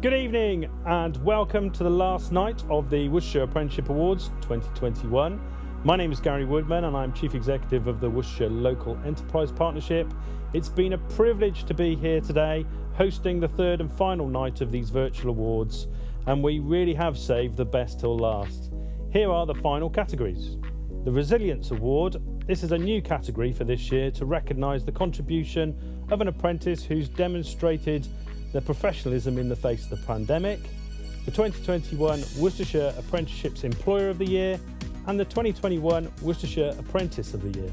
Good evening and welcome to the last night of the Worcestershire Apprenticeship Awards 2021. My name is Gary Woodman and I'm Chief Executive of the Worcestershire Local Enterprise Partnership. It's been a privilege to be here today hosting the third and final night of these virtual awards, and we really have saved the best till last. Here are the final categories. The Resilience Award. This is a new category for this year to recognise the contribution of an apprentice who's demonstrated their professionalism in the face of the pandemic, the 2021 Worcestershire Apprenticeships Employer of the Year, and the 2021 Worcestershire Apprentice of the Year.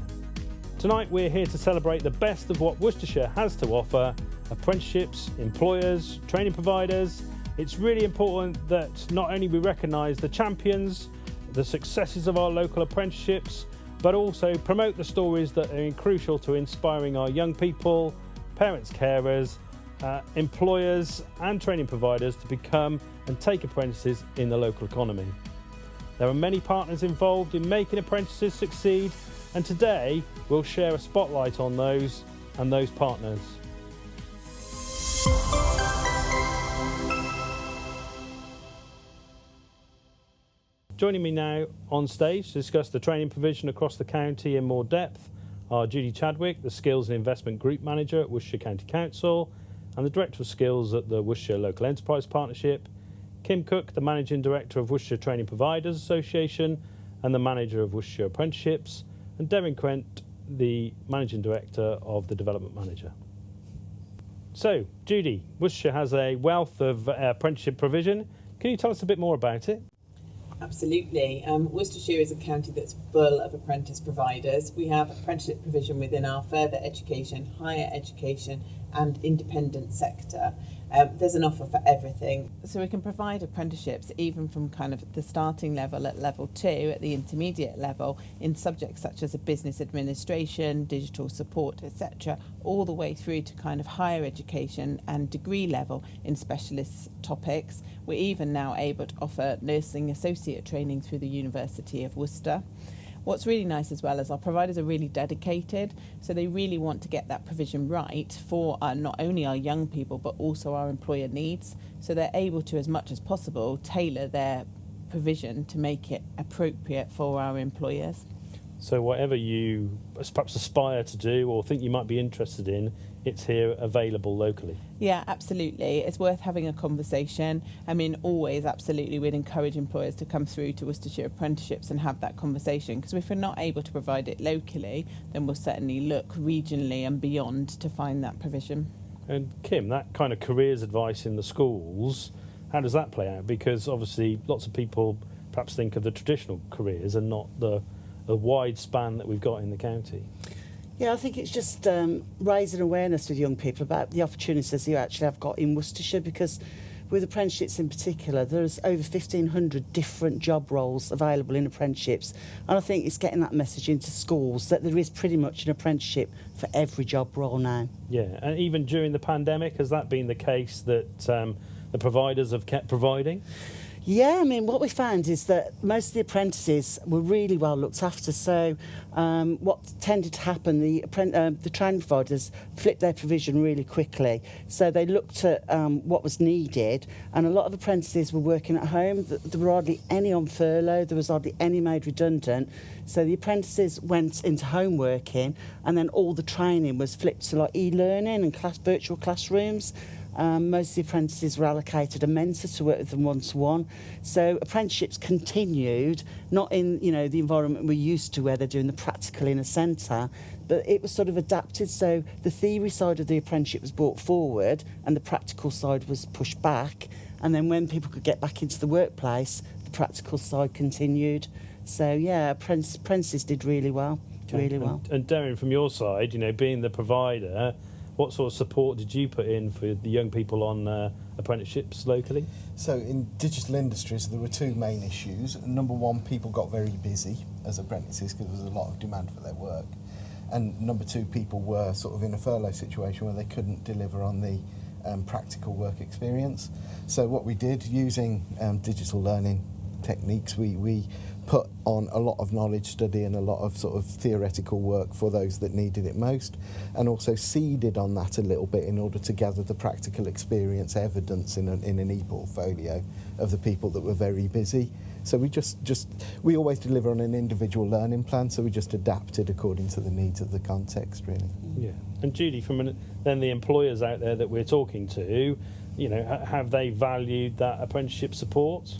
Tonight we're here to celebrate the best of what Worcestershire has to offer: apprenticeships, employers, training providers. It's really important that not only we recognise the champions, the successes of our local apprenticeships, but also promote the stories that are crucial to inspiring our young people, parents, carers, employers and training providers to become and take apprentices in the local economy. There are many partners involved in making apprentices succeed, and today we'll share a spotlight on those and those partners. Joining me now on stage to discuss the training provision across the county in more depth are Judy Chadwick, the Skills and Investment Group Manager at Worcestershire County Council, and the Director of Skills at the Worcestershire Local Enterprise Partnership, Kim Cook, the Managing Director of Worcestershire Training Providers Association and the Manager of Worcestershire Apprenticeships, and Deryn Quent, the Managing Director of the Development Manager. So, Judy, Worcestershire has a wealth of apprenticeship provision. Can you tell us a bit more about it? Absolutely. Worcestershire is a county that's full of apprentice providers. We have apprenticeship provision within our further education, higher education and independent sector. There's an offer for everything. So we can provide apprenticeships even from kind of the starting level at level 2 at the intermediate level in subjects such as a business administration, digital support, etc., all the way through to kind of higher education and degree level in specialist topics. We're even now able to offer nursing associate training through the University of Worcester. What's really nice as well is our providers are really dedicated, so they really want to get that provision right for not only our young people but also our employer needs, so they're able to, as much as possible, tailor their provision to make it appropriate for our employers. So whatever you perhaps aspire to do or think you might be interested in, it's here available locally. Yeah, absolutely. It's worth having a conversation. I mean, always, absolutely, we'd encourage employers to come through to Worcestershire Apprenticeships and have that conversation, because if we're not able to provide it locally, then we'll certainly look regionally and beyond to find that provision. And Kim, that kind of careers advice in the schools, how does that play out? Because obviously lots of people perhaps think of the traditional careers and not the wide span that we've got in the county. Yeah, I think it's just raising awareness with young people about the opportunities you actually have got in Worcestershire, because with apprenticeships in particular, there's over 1,500 different job roles available in apprenticeships, and I think it's getting that message into schools that there is pretty much an apprenticeship for every job role now. Yeah, and even during the pandemic, has that been the case that the providers have kept providing? Yeah, I mean, what we found is that most of the apprentices were really well looked after. So what tended to happen, the training providers flipped their provision really quickly. So they looked at what was needed, and a lot of apprentices were working at home. There were hardly any on furlough. There was hardly any made redundant. So the apprentices went into home working, and then all the training was flipped to like e-learning and virtual classrooms. Most of the apprentices were allocated a mentor to work with them one-to-one. So apprenticeships continued, not in the environment we're used to where they're doing the practical in a centre, but it was sort of adapted. So the theory side of the apprenticeship was brought forward and the practical side was pushed back. And then when people could get back into the workplace, the practical side continued. So yeah, apprentices did really well, And Deryn, from your side, being the provider, what sort of support did you put in for the young people on apprenticeships locally? So in digital industries, there were two main issues. Number one, people got very busy as apprentices because there was a lot of demand for their work. And number two, people were sort of in a furlough situation where they couldn't deliver on the practical work experience. So what we did, using digital learning techniques. We put on a lot of knowledge study and a lot of sort of theoretical work for those that needed it most, and also seeded on that a little bit in order to gather the practical experience evidence in an e-portfolio of the people that were very busy. So we always deliver on an individual learning plan, so we just adapted according to the needs of the context, really. Yeah. And Judy, then the employers out there that we're talking to, have they valued that apprenticeship support?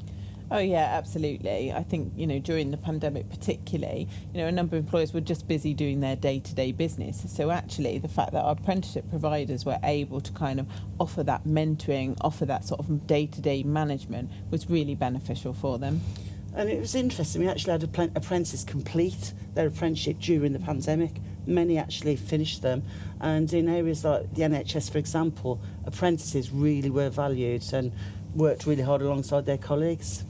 Oh yeah, absolutely. I think, during the pandemic particularly, a number of employers were just busy doing their day-to-day business. So actually the fact that our apprenticeship providers were able to kind of offer that mentoring, offer that sort of day-to-day management was really beneficial for them. And it was interesting, we actually had apprentices complete their apprenticeship during the pandemic. Many actually finished them, and in areas like the NHS, for example, apprentices really were valued and worked really hard alongside their colleagues.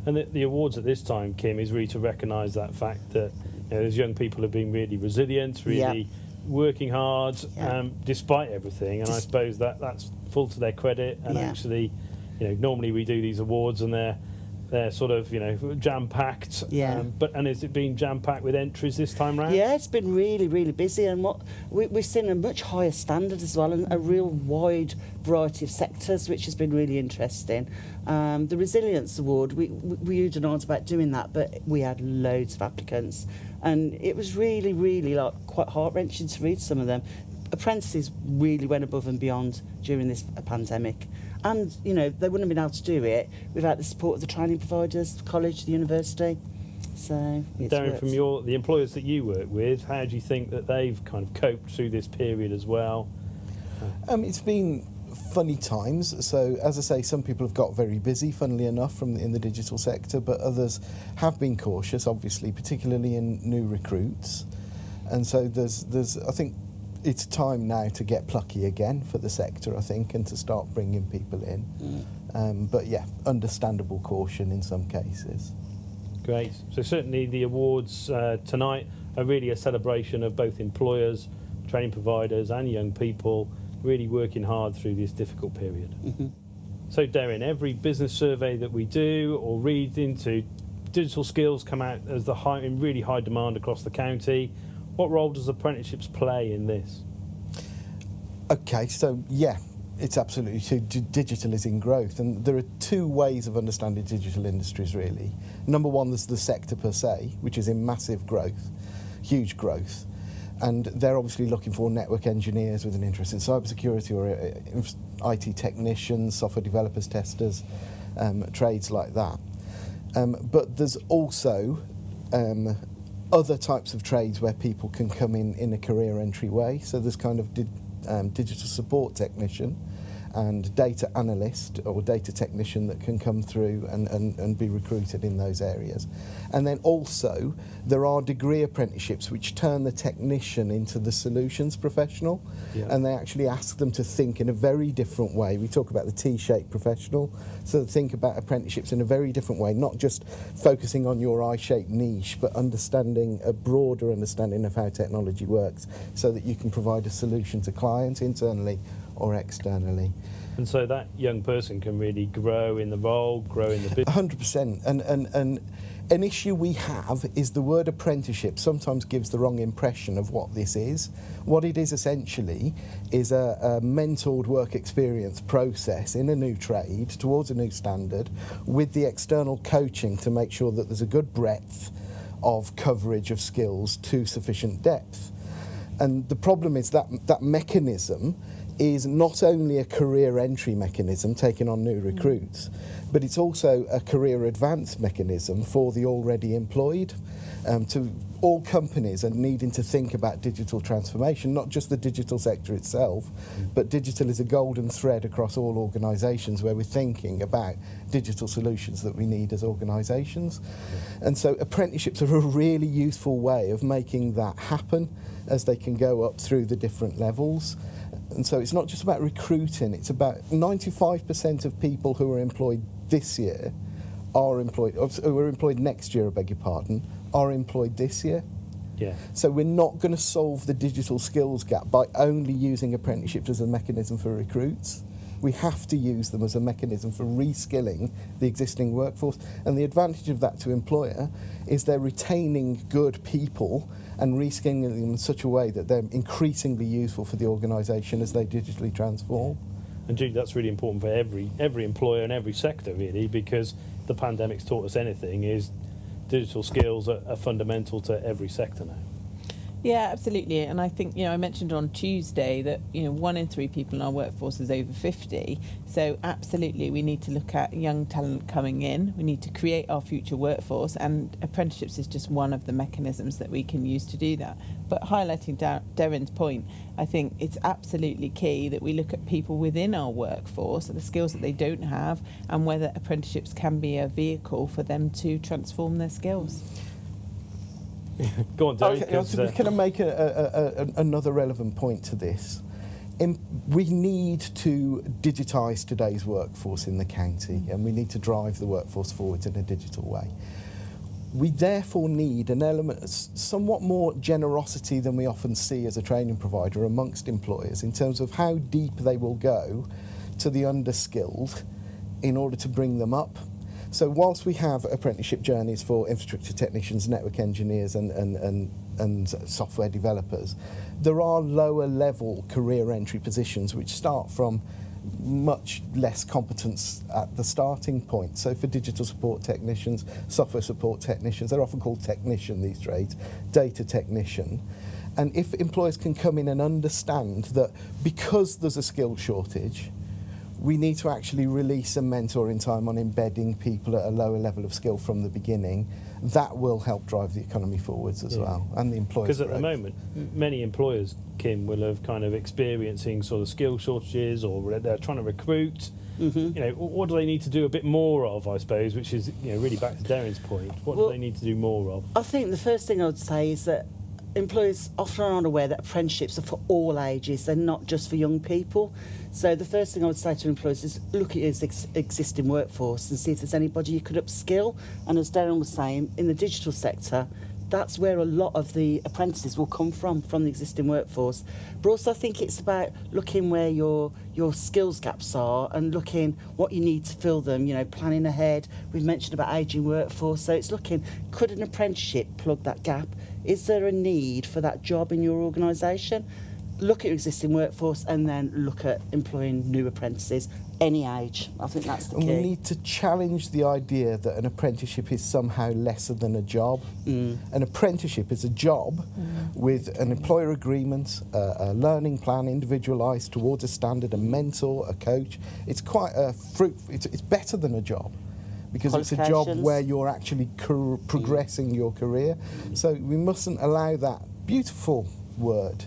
And the awards at this time, Kim, is really to recognise that fact that those young people have been really resilient, really working hard, despite everything. And I suppose that's full to their credit. And actually, normally we do these awards and they're sort of jam-packed. But has it been jam-packed with entries this time round? Yeah, it's been really, really busy, and we've seen a much higher standard as well, and a real wide variety of sectors, which has been really interesting. The Resilience Award, we used an odds about doing that, but we had loads of applicants, and it was really, really quite heart-wrenching to read some of them. Apprentices really went above and beyond during this pandemic. And, they wouldn't have been able to do it without the support of the training providers, the college, the university. So it's Darren, worked. from the employers that you work with, how do you think that they've kind of coped through this period as well? It's been funny times. So, as I say, some people have got very busy, funnily enough, in the digital sector, but others have been cautious, obviously, particularly in new recruits. And so there's I think, it's time now to get plucky again for the sector, I think, and to start bringing people in. But yeah, understandable caution in some cases. Great. So certainly the awards tonight are really a celebration of both employers, training providers and young people really working hard through this difficult period. Mm-hmm. So Darren, every business survey that we do or read into, digital skills come out as in really high demand across the county. What role does apprenticeships play in this? Okay, so yeah, it's absolutely true. Digital is in growth, and there are two ways of understanding digital industries, really. Number one, there's the sector per se, which is in massive growth, huge growth, and they're obviously looking for network engineers with an interest in cybersecurity or IT technicians, software developers, testers, trades like that. But there's also other types of trades where people can come in a career entry way. So there's kind of digital support technician and data analyst or data technician that can come through and be recruited in those areas. And then also there are degree apprenticeships which turn the technician into the solutions professional, and they actually ask them to think in a very different way. We talk about the T-shaped professional, so think about apprenticeships in a very different way, not just focusing on your I-shaped niche, but understanding a broader understanding of how technology works so that you can provide a solution to clients internally or externally. And so that young person can really grow in the role, grow in the business. 100%. And an issue we have is the word apprenticeship sometimes gives the wrong impression of what this is. What it is essentially is a mentored work experience process in a new trade towards a new standard with the external coaching to make sure that there's a good breadth of coverage of skills to sufficient depth. And the problem is that mechanism is not only a career entry mechanism taking on new recruits, but it's also a career advance mechanism for the already employed. To all companies are needing to think about digital transformation, not just the digital sector itself, but digital is a golden thread across all organisations where we're thinking about digital solutions that we need as organisations. And so apprenticeships are a really useful way of making that happen as they can go up through the different levels. And so it's not just about recruiting, it's about 95% of people who are employed this year who are employed next year, I beg your pardon, are employed this year. Yeah. So we're not going to solve the digital skills gap by only using apprenticeships as a mechanism for recruits. We have to use them as a mechanism for reskilling the existing workforce. And the advantage of that to employer is they're retaining good people and reskilling them in such a way that they're increasingly useful for the organisation as they digitally transform. And Judy, that's really important for every employer and every sector, really, because the pandemic's taught us anything is digital skills are fundamental to every sector now. Yeah, absolutely. And I think, I mentioned on Tuesday that, 1 in 3 people in our workforce is over 50. So absolutely, we need to look at young talent coming in. We need to create our future workforce, and apprenticeships is just one of the mechanisms that we can use to do that. But highlighting Darren's point, I think it's absolutely key that we look at people within our workforce, the skills that they don't have, and whether apprenticeships can be a vehicle for them to transform their skills. Go on, Derek. Can I make another relevant point to this? We need to digitise today's workforce in the county, and we need to drive the workforce forward in a digital way. We therefore need an element, somewhat more generosity than we often see as a training provider amongst employers in terms of how deep they will go to the underskilled in order to bring them up. So whilst we have apprenticeship journeys for infrastructure technicians, network engineers and software developers, there are lower level career entry positions which start from much less competence at the starting point. So for digital support technicians, software support technicians, they're often called technician these trades, data technician. And if employers can come in and understand that because there's a skill shortage, we need to actually release some mentoring time on embedding people at a lower level of skill from the beginning. That will help drive the economy forwards as well, and the employers. Because at the moment, many employers, Kim, will have kind of experiencing sort of skill shortages, or they're trying to recruit. What do they need to do a bit more of, I suppose, which is really back to Darren's point. What do they need to do more of? I think the first thing I would say is that employers often aren't aware that apprenticeships are for all ages. They're not just for young people. So the first thing I would say to employers is look at your existing workforce and see if there's anybody you could upskill. And as Darren was saying, in the digital sector, that's where a lot of the apprentices will come from the existing workforce. But also I think it's about looking where your skills gaps are and looking what you need to fill them, planning ahead. We've mentioned about ageing workforce, so it's looking, could an apprenticeship plug that gap? Is there a need for that job in your organisation? Look at your existing workforce and then look at employing new apprentices, any age. I think that's the key. And we need to challenge the idea that an apprenticeship is somehow lesser than a job. An apprenticeship is a job with an employer agreement, a learning plan individualised towards a standard, a mentor, a coach. It's quite it's better than a job, because it's a job where you're actually progressing your career. So we mustn't allow that beautiful word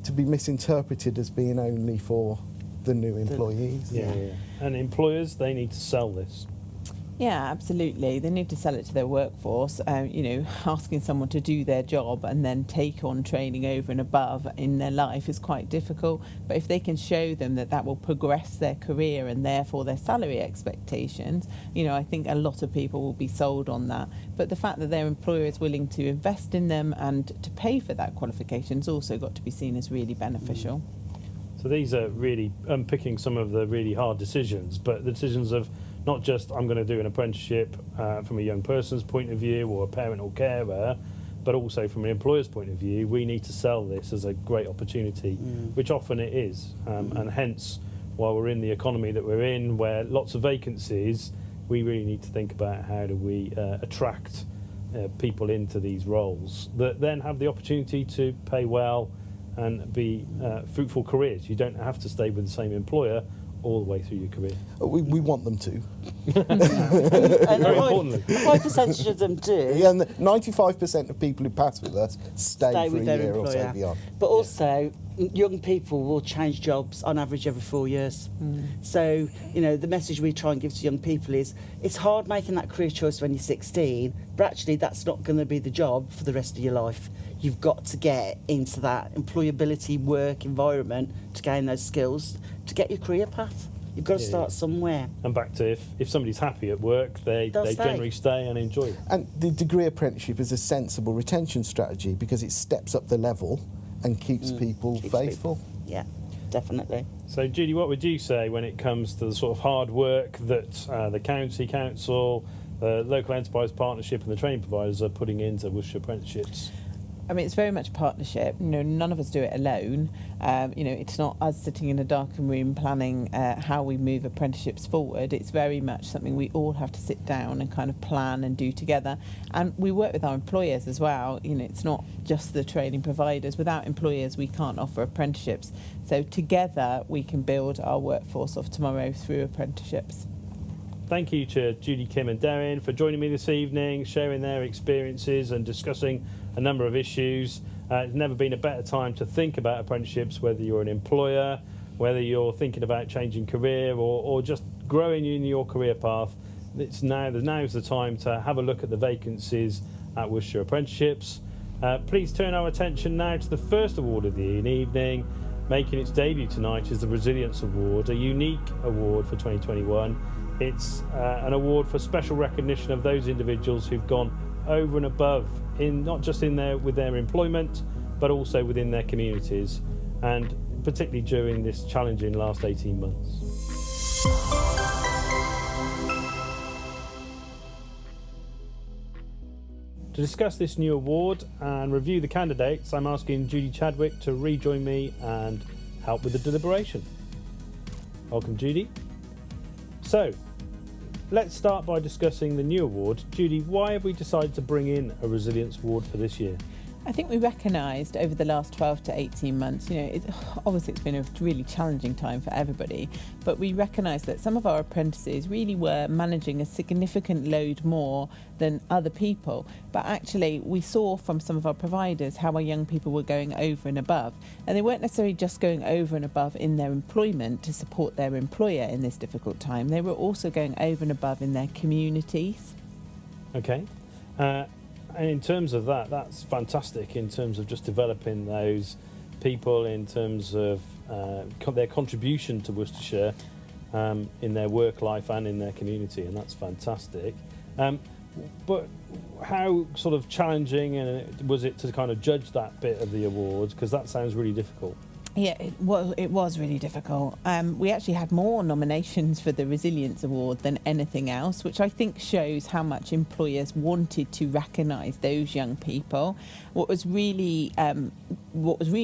to be misinterpreted as being only for the new employees. Yeah. And employers, they need to sell this. Yeah, absolutely. They need to sell it to their workforce. Asking someone to do their job and then take on training over and above in their life is quite difficult. But if they can show them that will progress their career and therefore their salary expectations, I think a lot of people will be sold on that. But the fact that their employer is willing to invest in them and to pay for that qualification has also got to be seen as really beneficial. So these are really unpicking some of the really hard decisions, but the decisions of not just I'm going to do an apprenticeship from a young person's point of view or a parent or carer, but also from an employer's point of view. We need to sell this as a great opportunity, which often it is. And hence, while we're in the economy that we're in, where lots of vacancies, we really need to think about how do we attract people into these roles that then have the opportunity to pay well and be fruitful careers. You don't have to stay with the same employer all the way through your career. We want them to. And Very importantly. a high percentage of them do. Yeah, and 95% of people who pass with us stay for with a their year or so employer. beyond. But also, young people will change jobs on average every 4 years. So, the message we try and give to young people is it's hard making that career choice when you're 16, but actually that's not going to be the job for the rest of your life. You've got to get into that employability work environment to gain those skills to get your career path. You've got to start somewhere. And back to if somebody's happy at work, they generally stay and enjoy it. And the degree apprenticeship is a sensible retention strategy because it steps up the level and keeps people faithful. Yeah. definitely. So, Judy, what would you say when it comes to the sort of hard work that the county council, the local enterprise partnership and the training providers are putting into Worcestershire Apprenticeships? I mean, it's very much a partnership. None of us do it alone. It's not us sitting in a darkened room planning how we move apprenticeships forward. It's very much something we all have to sit down and kind of plan and do together. And we work with our employers as well. It's not just the training providers. Without employers, we can't offer apprenticeships. So together, we can build our workforce of tomorrow through apprenticeships. Thank you to Judy, Kim and Darren for joining me this evening, sharing their experiences and discussing a number of issues. It's never been a better time to think about apprenticeships, whether you're an employer, whether you're thinking about changing career or just growing in your career path. Now's the time to have a look at the vacancies at Worcestershire Apprenticeships. Please turn our attention now to the first award of the evening. Making its debut tonight is the Resilience Award, a unique award for 2021. It's an award for special recognition of those individuals who've gone over and above, not just with their employment, but also within their communities, and particularly during this challenging last 18 months. To discuss this new award and review the candidates, I'm asking Judy Chadwick to rejoin me and help with the deliberation. Welcome, Judy. So, let's start by discussing the new award. Judy, why have we decided to bring in a Resilience Award for this year? I think we recognised over the last 12 to 18 months, obviously it's been a really challenging time for everybody, but we recognised that some of our apprentices really were managing a significant load more than other people. But actually, we saw from some of our providers how our young people were going over and above. And they weren't necessarily just going over and above in their employment to support their employer in this difficult time. They were also going over and above in their communities. Okay. And in terms of that's fantastic in terms of just developing those people in terms of their contribution to Worcestershire in their work life and in their community, and that's fantastic. But how sort of challenging was it to kind of judge that bit of the awards? Because that sounds really difficult. Yeah, it was really difficult. We actually had more nominations for the Resilience Award than anything else, which I think shows how much employers wanted to recognise those young people. What was really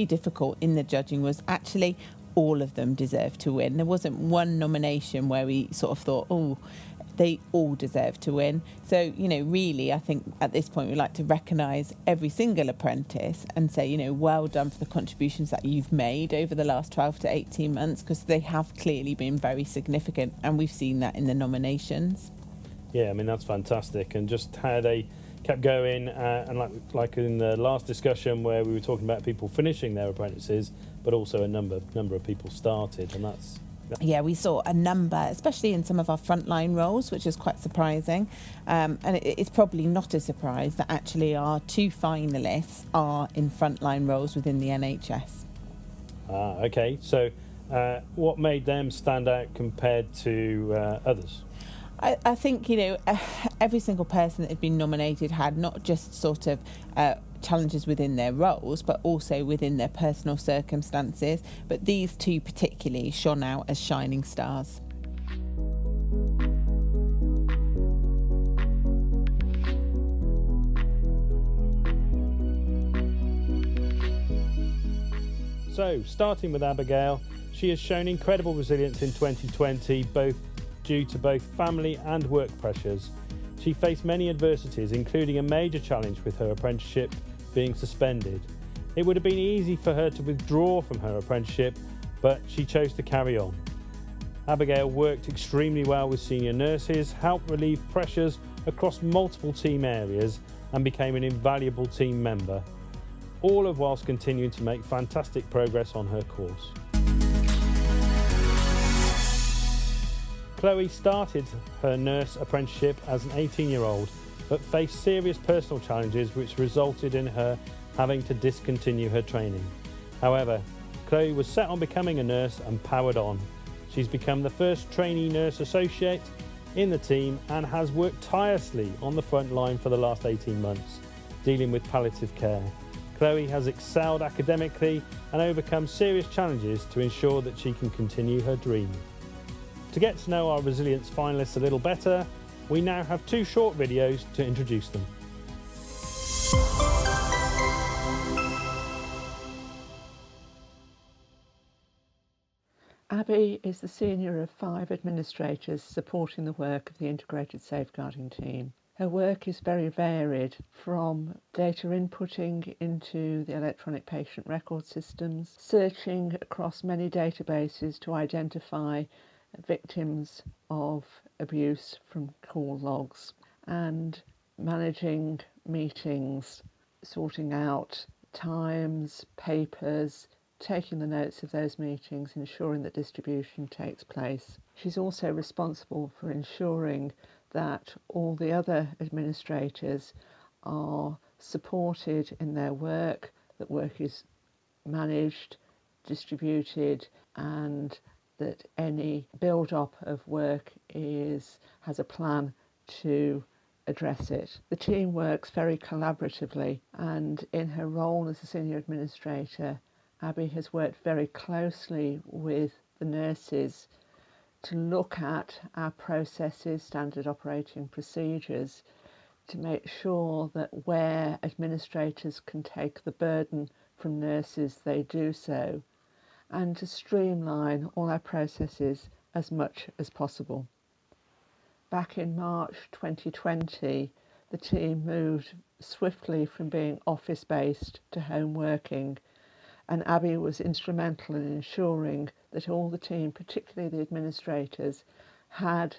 difficult in the judging was actually all of them deserved to win. There wasn't one nomination where we sort of thought, oh, they all deserve to win. So, really, I think at this point we'd like to recognise every single apprentice and say, well done for the contributions that you've made over the last 12 to 18 months, because they have clearly been very significant, and we've seen that in the nominations. Yeah, I mean, that's fantastic. And just how they kept going, and like in the last discussion where we were talking about people finishing their apprentices, but also a number of people started, and that's... Yeah, we saw a number, especially in some of our frontline roles, which is quite surprising. And it's probably not a surprise that actually our two finalists are in frontline roles within the NHS. Okay. So what made them stand out compared to others? I think, every single person that had been nominated had not just sort of challenges within their roles, but also within their personal circumstances. But these two particularly shone out as shining stars. So, starting with Abigail, she has shown incredible resilience in 2020, due to both family and work pressures. She faced many adversities, including a major challenge with her apprenticeship being suspended. It would have been easy for her to withdraw from her apprenticeship, but she chose to carry on. Abigail worked extremely well with senior nurses, helped relieve pressures across multiple team areas, and became an invaluable team member, all of whilst continuing to make fantastic progress on her course. Chloe started her nurse apprenticeship as an 18-year-old, but faced serious personal challenges which resulted in her having to discontinue her training. However, Chloe was set on becoming a nurse and powered on. She's become the first trainee nurse associate in the team and has worked tirelessly on the front line for the last 18 months, dealing with palliative care. Chloe has excelled academically and overcome serious challenges to ensure that she can continue her dream. To get to know our resilience finalists a little better, we now have 2 short videos to introduce them. Abby is the senior of 5 administrators supporting the work of the integrated safeguarding team. Her work is very varied, from data inputting into the electronic patient record systems, searching across many databases to identify victims of abuse from call logs, and managing meetings, sorting out times, papers, taking the notes of those meetings, ensuring that distribution takes place. She's also responsible for ensuring that all the other administrators are supported in their work, that work is managed, distributed, and that any build-up of work has a plan to address it. The team works very collaboratively, and in her role as a senior administrator, Abby has worked very closely with the nurses to look at our processes, standard operating procedures, to make sure that where administrators can take the burden from nurses, they do so, and to streamline all our processes as much as possible. Back in March 2020, the team moved swiftly from being office-based to home working, and Abby was instrumental in ensuring that all the team, particularly the administrators, had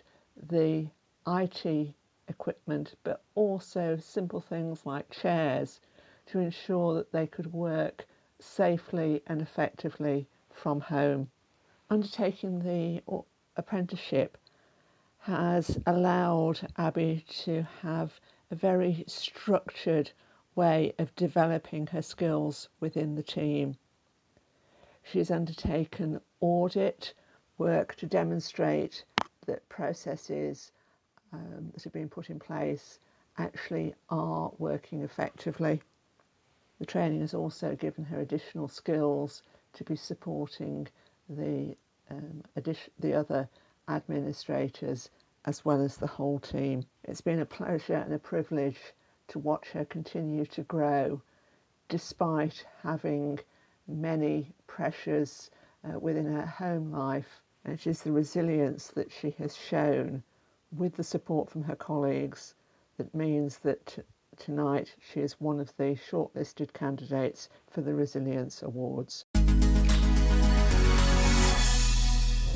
the IT equipment, but also simple things like chairs, to ensure that they could work safely and effectively from home. Undertaking the apprenticeship has allowed Abby to have a very structured way of developing her skills within the team. She's undertaken audit work to demonstrate that processes that have been put in place actually are working effectively. The training has also given her additional skills to be supporting the other administrators as well as the whole team. It's been a pleasure and a privilege to watch her continue to grow despite having many pressures within her home life. And it is the resilience that she has shown with the support from her colleagues that means that tonight she is one of the shortlisted candidates for the Resilience Awards.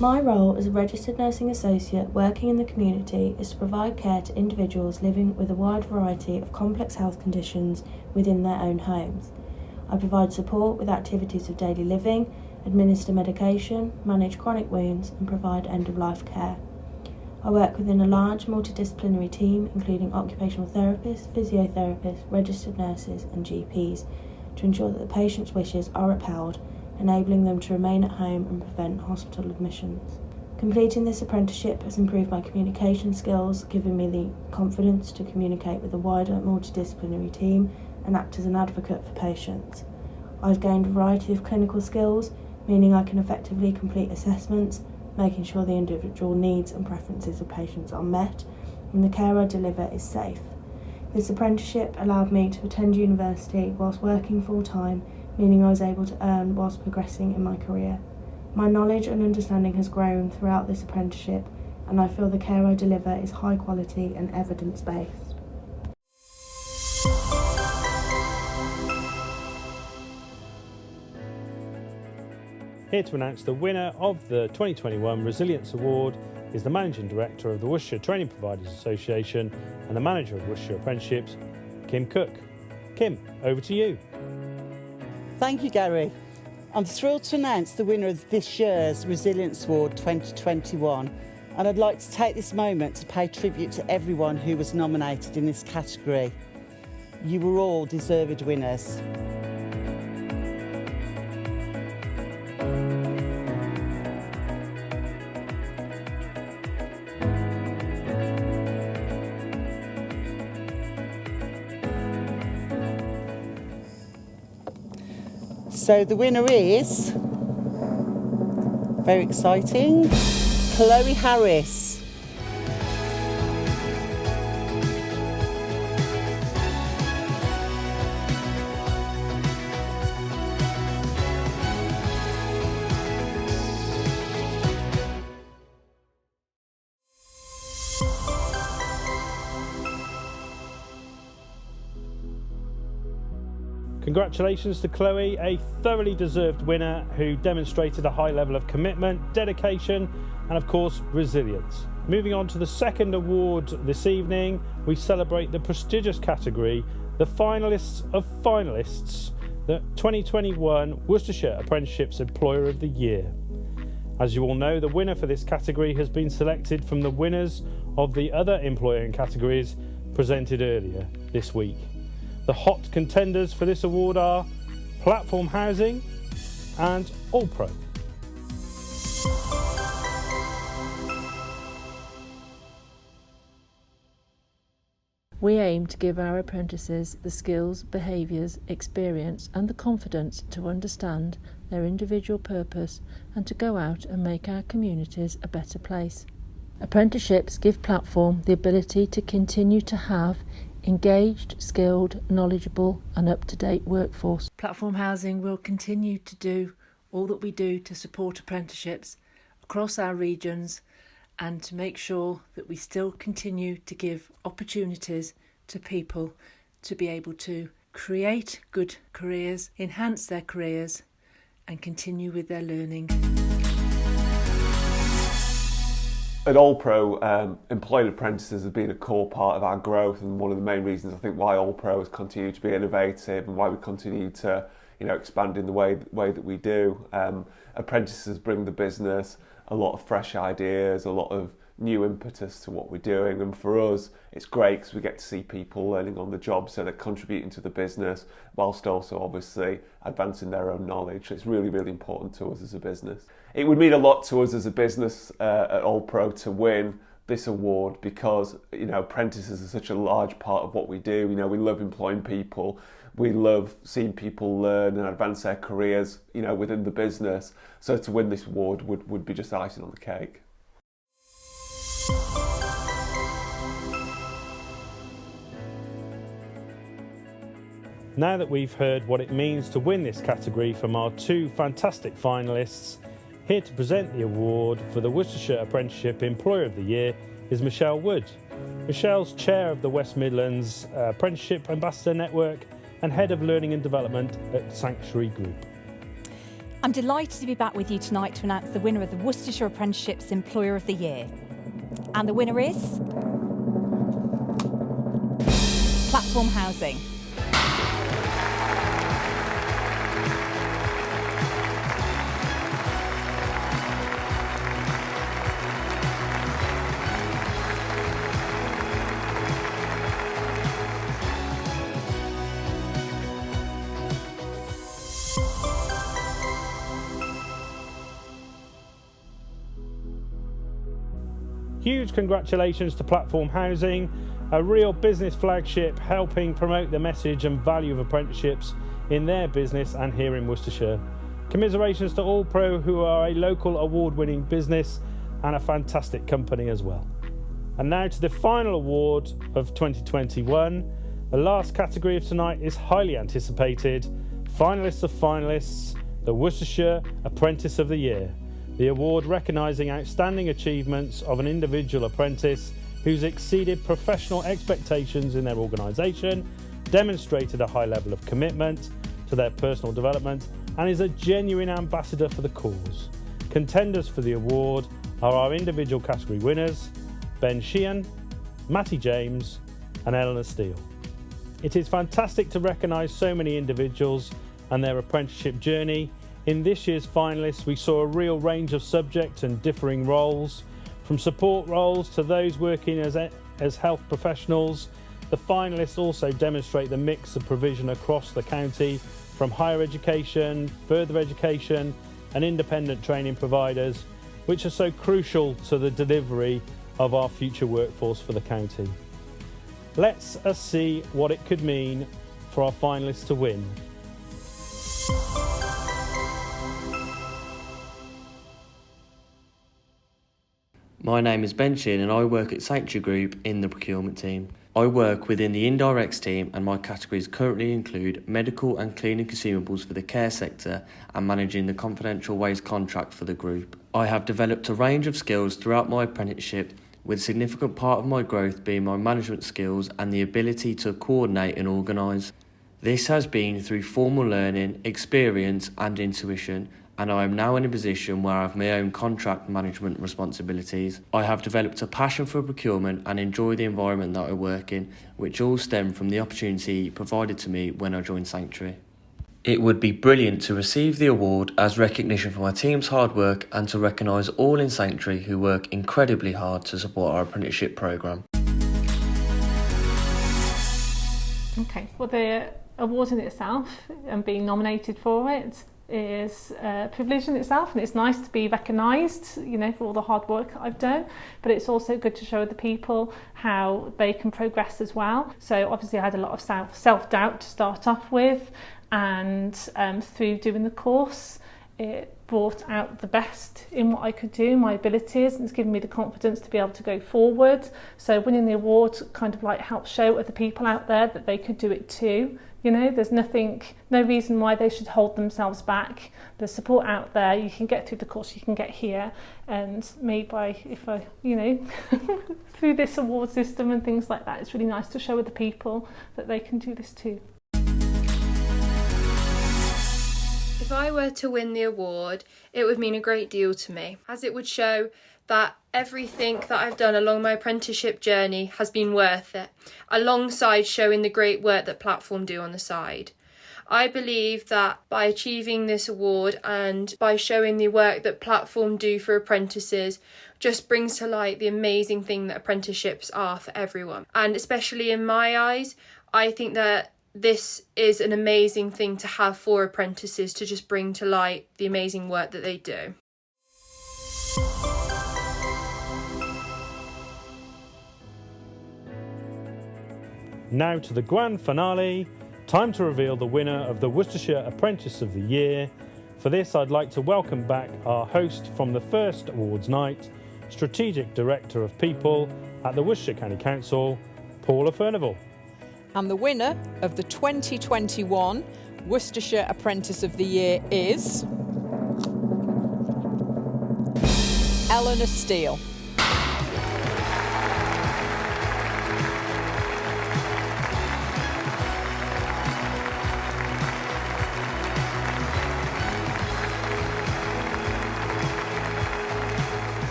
My role as a registered nursing associate working in the community is to provide care to individuals living with a wide variety of complex health conditions within their own homes. I provide support with activities of daily living, administer medication, manage chronic wounds, and provide end-of-life care. I work within a large multidisciplinary team including occupational therapists, physiotherapists, registered nurses and GPs to ensure that the patient's wishes are upheld, enabling them to remain at home and prevent hospital admissions. Completing this apprenticeship has improved my communication skills, giving me the confidence to communicate with a wider multidisciplinary team and act as an advocate for patients. I've gained a variety of clinical skills, meaning I can effectively complete assessments, making sure the individual needs and preferences of patients are met and the care I deliver is safe. This apprenticeship allowed me to attend university whilst working full-time, meaning I was able to earn whilst progressing in my career. My knowledge and understanding has grown throughout this apprenticeship, and I feel the care I deliver is high quality and evidence-based. Here to announce the winner of the 2021 Resilience Award is the Managing Director of the Worcestershire Training Providers Association and the Manager of Worcestershire Apprenticeships, Kim Cook. Kim, over to you. Thank you, Gary. I'm thrilled to announce the winner of this year's Resilience Award 2021, and I'd like to take this moment to pay tribute to everyone who was nominated in this category. You were all deserved winners. So the winner is, very exciting, Chloe Harris. Congratulations to Chloe, a thoroughly deserved winner who demonstrated a high level of commitment, dedication and of course resilience. Moving on to the second award this evening, we celebrate the prestigious category, the finalists of finalists, the 2021 Worcestershire Apprenticeships Employer of the Year. As you all know, the winner for this category has been selected from the winners of the other employer categories presented earlier this week. The hot contenders for this award are Platform Housing and Allpro. We aim to give our apprentices the skills, behaviours, experience and the confidence to understand their individual purpose and to go out and make our communities a better place. Apprenticeships give Platform the ability to continue to have engaged, skilled, knowledgeable and up-to-date workforce. Platform Housing will continue to do all that we do to support apprenticeships across our regions and to make sure that we still continue to give opportunities to people to be able to create good careers, enhance their careers and continue with their learning. At Allpro, employed apprentices have been a core part of our growth and one of the main reasons I think why Allpro has continued to be innovative and why we continue to expand in the way that we do. Apprentices bring the business a lot of fresh ideas, a lot of new impetus to what we're doing, and for us it's great because we get to see people learning on the job, so they're contributing to the business whilst also obviously advancing their own knowledge. So it's really, really important to us as a business. It would mean a lot to us as a business at Allpro to win this award because apprentices are such a large part of what we do. We love employing people, we love seeing people learn and advance their careers within the business, so to win this award would be just icing on the cake. Now that we've heard what it means to win this category from our two fantastic finalists, here to present the award for the Worcestershire Apprenticeship Employer of the Year is Michelle Wood. Michelle's Chair of the West Midlands Apprenticeship Ambassador Network and Head of Learning and Development at Sanctuary Group. I'm delighted to be back with you tonight to announce the winner of the Worcestershire Apprenticeships Employer of the Year. And the winner is Platform Housing. Huge congratulations to Platform Housing, a real business flagship helping promote the message and value of apprenticeships in their business and here in Worcestershire. Commiserations to Allpro, who are a local award-winning business and a fantastic company as well. And now to the final award of 2021. The last category of tonight is highly anticipated. Finalists of finalists, the Worcestershire Apprentice of the Year. The award recognising outstanding achievements of an individual apprentice who's exceeded professional expectations in their organisation, demonstrated a high level of commitment to their personal development and is a genuine ambassador for the cause. Contenders for the award are our individual category winners, Ben Sheehan, Matty James and Eleanor Steele. It is fantastic to recognise so many individuals and their apprenticeship journey. In this year's finalists, we saw a real range of subject and differing roles, from support roles to those working as health professionals. The finalists also demonstrate the mix of provision across the county, from higher education, further education and independent training providers, which are so crucial to the delivery of our future workforce for the county. Let's see what it could mean for our finalists to win. My name is Ben Chin and I work at Sanctuary Group in the procurement team. I work within the indirects team and my categories currently include medical and cleaning consumables for the care sector and managing the confidential waste contract for the group. I have developed a range of skills throughout my apprenticeship, with a significant part of my growth being my management skills and the ability to coordinate and organise. This has been through formal learning, experience and intuition, and I am now in a position where I have my own contract management responsibilities. I have developed a passion for procurement and enjoy the environment that I work in, which all stem from the opportunity provided to me when I joined Sanctuary. It would be brilliant to receive the award as recognition for my team's hard work and to recognise all in Sanctuary who work incredibly hard to support our apprenticeship programme. Okay, well the award in itself and being nominated for it is a privilege in itself, and it's nice to be recognised, you know, for all the hard work I've done, but it's also good to show other people how they can progress as well. So obviously I had a lot of self-doubt to start off with, and through doing the course it brought out the best in what I could do, my abilities, and it's given me the confidence to be able to go forward. So winning the award kind of like helped show other people out there that they could do it too. You know, there's no reason why they should hold themselves back. There's support out there. You can get through the course, you can get here. And through this award system and things like that, it's really nice to show other people that they can do this too. If I were to win the award, it would mean a great deal to me, as it would show that everything that I've done along my apprenticeship journey has been worth it, alongside showing the great work that Platform do on the side. I believe that by achieving this award and by showing the work that Platform do for apprentices just brings to light the amazing thing that apprenticeships are for everyone. And especially in my eyes, I think that this is an amazing thing to have for apprentices to just bring to light the amazing work that they do. Now to the grand finale. Time to reveal the winner of the Worcestershire Apprentice of the Year. For this, I'd like to welcome back our host from the first awards night, Strategic Director of People at the Worcestershire County Council, Paula Furnival. And the winner of the 2021 Worcestershire Apprentice of the Year is Eleanor Steele.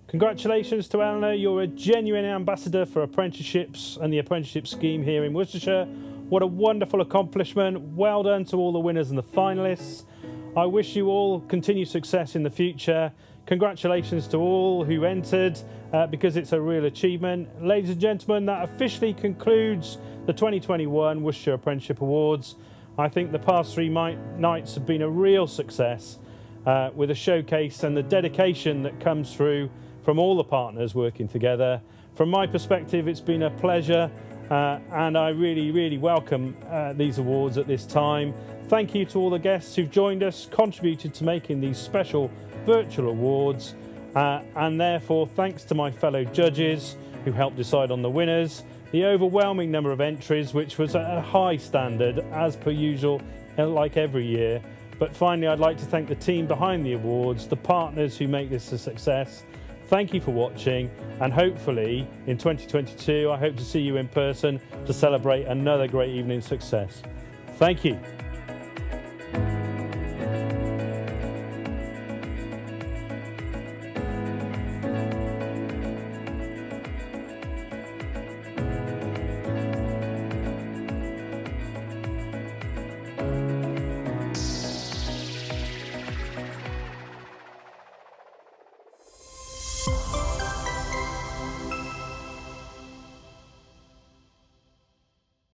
Congratulations to Eleanor, you're a genuine ambassador for apprenticeships and the apprenticeship scheme here in Worcestershire. What a wonderful accomplishment. Well done to all the winners and the finalists. I wish you all continued success in the future. Congratulations to all who entered because it's a real achievement. Ladies and gentlemen, that officially concludes the 2021 Worcestershire Apprenticeship Awards. I think the past three nights have been a real success with a showcase and the dedication that comes through from all the partners working together. From my perspective, it's been a pleasure and I really welcome these awards at this time. Thank you to all the guests who've joined us, contributed to making these special virtual awards, and therefore thanks to my fellow judges who helped decide on the winners, the overwhelming number of entries, which was at a high standard as per usual, like every year. But finally, I'd like to thank the team behind the awards, the partners who make this a success. Thank you for watching, and hopefully in 2022 I hope to see you in person to celebrate another great evening's success. Thank you.